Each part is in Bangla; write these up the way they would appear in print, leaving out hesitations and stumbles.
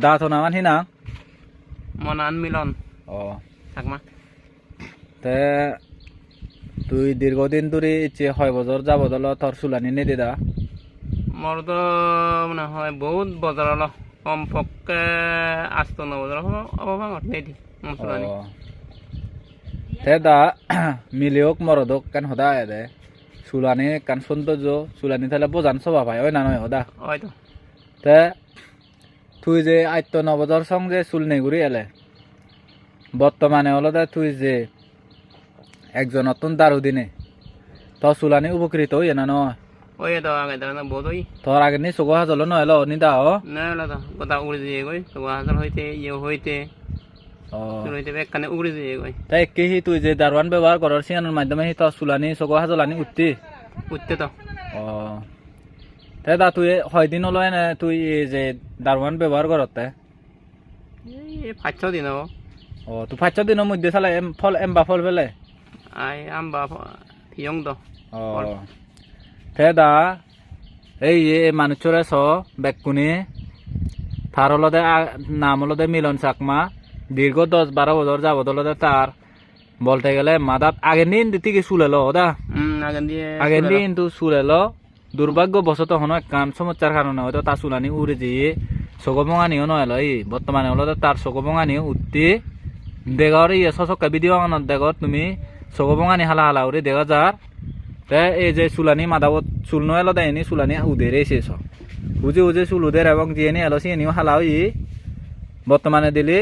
দা তো নামান হিনা মনান মিলন ও থাকমা তে তুই দীর্ঘদিন ধরে ইচ্ছে 6 বছর যাবদল তোর চুলানি নে দিদা মোর তো মনে হয় বহুত বছর হলো কমপক্ষে 8-9 বছর অভাব নেই দি মসুরানি তে দা মিলিওক মরদক কেন হদা দে চুলানি কান সৌন্দর্য চুলানি তাহলে বোঝান সবা পায় ওই না নয় হদা হয়তো তে তুই যে 8-9 বছর সঙ্গে চুল নেই ঘুরি এলে বর্তমানে হলো দে তুই যে একজন নতুন দারু দিনে তো চুলানি উপকৃত হই না নয় ওই তো আগে তো বহুত ওই তোর আগে নি চকু হাজল নয় নিদা ও না হলো তো কথা উড়ে দিয়ে গই তো হাজার হইতে হইতে হইতে একখানে উড়ে দিয়ে গই তাই কি তুই যে দারোয়ান ব্যবহার করার সিয়ানোর মাধ্যমে তো চুলানি চকু হাজলানি উঠতি উঠতে তো ও তাই দা তুই হয়দিন হলো না তুই যে দারোয়ান ব্যবহার করতে এই 5-6 দিন হবো ও তুই 5-6 দিনের মধ্যে চালে এম্বা ফল ফেলে আই আম্বা ফিয়ং তো ও তে দা এই মানুষরে ছ বেকুনি তার হলদে নাম হলদে মিলন চাকমা দীর্ঘ 10-12 বছর যাবদলদে তার বলতে গেলে মাদাত আগের দিন দিকে চুলেলো দা আগের দিন কিন্তু চুলেলো দুর্ভাগ্যবশত হনো কান সমস্যার কারণে হয়তো তার চুলানি উড়ে দিয়ে চকবঙানিও নয় লই বর্তমানে হলদে তার চকবঙানিও উঠতে দেগর সচকা ভিডিও দেগর তুমি চকবঙানি হালা হালা উড়ে দেখা যার তে এই যে চুলানি মাদাবত চুল নয় এলো দেয়নি চুলানি উদের এসে উজে উজে চুল উদের এবং যিয়ে নিয়ে এলো সিয়ে নিও হালা হই বর্তমানে দিলি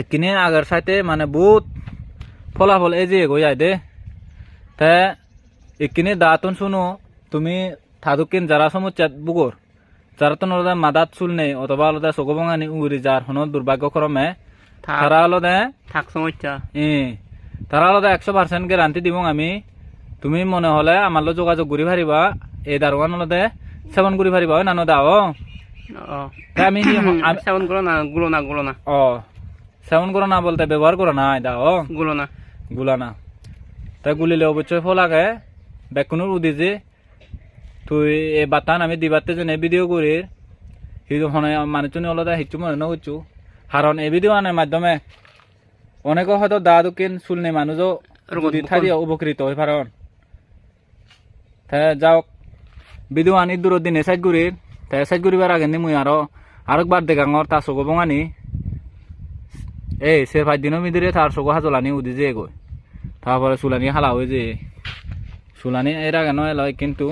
কিনে আগের সাইতে মানে বহুত ফলাফল এই যে গই আই দে তে একিনে দাঁতন শুনো তুমি থাদুকিন যারা সমস্যা বুগর যারা তো নলদে মাদাত চুল নেই অথবা আলাদা চকবঙানি উড়ি যার হনো দুর্ভাগ্যক্রমে তারা আলাদা থাক সমস্যা তারা আলাদা 100% গ্যারান্টি দিব আমি তুমি মনে হলে আমার লোক যোগাযোগ করি পারিবা এই দারোয়ান হলদে সেবন করি পারিবা ওই নানো দাও আমি সেবন করো না গুলো না ও সেবন করো না বলতে ব্যবহার করো না দাও গুলা না তাই গুলিলে অবশ্যই ফলাকে বেকুনুর উদিছে তুই এই বাতান আমি দিবাতে জনে ভিডিও করি সেইটো হনে মানুষজনে হলদে হিচু মনে নগরছু কারণ এই ভিডিও আনার মাধ্যমে অনেকে হয়তো দা দক্ষিণ চুল নেই মানুষও ঠাই দিয়ে উপকৃত হয়ে পারন যাওক ভিডিও আনি দূর দিনে সাইড করি সাইড করিবার আগে নি মুই আরেকবার দেখাঙর তার চকু বঙানি এই সে 5 দিনের ভিতরে তার চকু হাজলানি উদি যে গই তারপরে চুলানি হালা হয়ে যে চুলানি এর আগে নয় লয় কিন্তু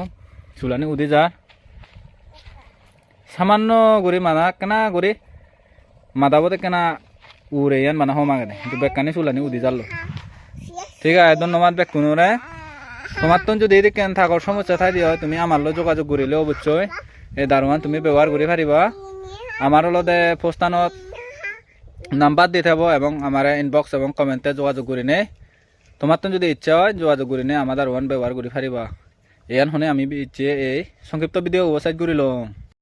চুলানি উদি যার সামান্য করে মানা কেনা করে মাদাবতে কেনা উড়ে ইয়ান মানা হমাগে কিন্তু বেকানি চুলানি উদি যারলো ঠিক আছে ধন্যবাদ বেকুনরে তোমার তো যদি এদিকে থাকার সমস্যা থাকি হয় তুমি আমার লোক যোগাযোগ করিলে অবশ্যই এই দারোয়ান তুমি ব্যবহার করে পারিবা আমার হলদে পোস্টানত নাম্বার দিয়ে থাকবো এবং আমার ইনবক্স এবং কমেন্টে যোগাযোগ করি নে তোমার তো যদি ইচ্ছা হয় যোগাযোগ করি নে আমার দারোয়ান ব্যবহার করে পারিবা এয়ান হনে আমি ইচ্ছে এই সংক্ষিপ্ত ভিডিও ওয়েবসাইট করিলাম।